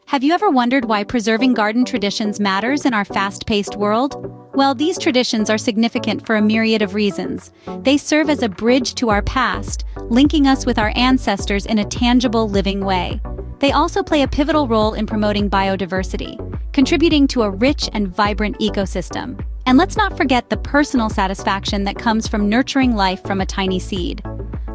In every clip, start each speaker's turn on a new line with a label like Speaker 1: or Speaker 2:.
Speaker 1: Have you ever wondered why preserving garden traditions matters in our fast-paced world? Well, these traditions are significant for a myriad of reasons. They serve as a bridge to our past, linking us with our ancestors in a tangible, living way. They also play a pivotal role in promoting biodiversity, contributing to a rich and vibrant ecosystem. And let's not forget the personal satisfaction that comes from nurturing life from a tiny seed.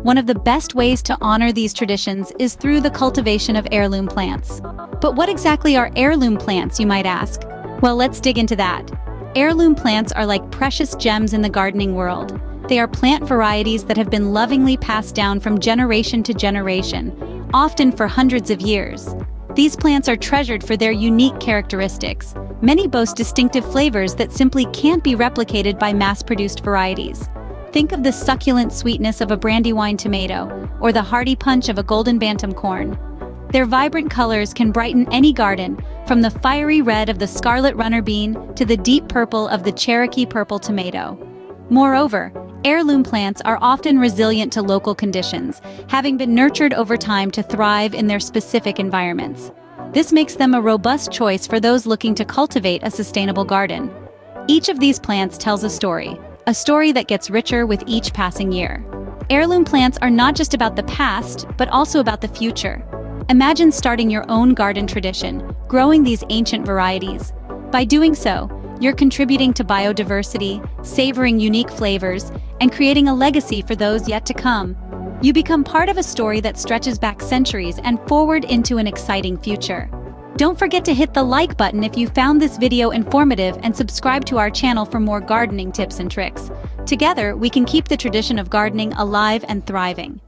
Speaker 1: One of the best ways to honor these traditions is through the cultivation of heirloom plants. But what exactly are heirloom plants, you might ask? Well, let's dig into that. Heirloom plants are like precious gems in the gardening world. They are plant varieties that have been lovingly passed down from generation to generation, often for hundreds of years. These plants are treasured for their unique characteristics. Many boast distinctive flavors that simply can't be replicated by mass-produced varieties. Think of the succulent sweetness of a brandywine tomato, or the hearty punch of a golden bantam corn. Their vibrant colors can brighten any garden, from the fiery red of the scarlet runner bean to the deep purple of the Cherokee purple tomato. Moreover, heirloom plants are often resilient to local conditions, having been nurtured over time to thrive in their specific environments. This makes them a robust choice for those looking to cultivate a sustainable garden. Each of these plants tells a story that gets richer with each passing year. Heirloom plants are not just about the past, but also about the future. Imagine starting your own garden tradition, growing these ancient varieties. By doing so, you're contributing to biodiversity, savoring unique flavors, and creating a legacy for those yet to come. You become part of a story that stretches back centuries and forward into an exciting future. Don't forget to hit the like button if you found this video informative and subscribe to our channel for more gardening tips and tricks. Together, we can keep the tradition of gardening alive and thriving.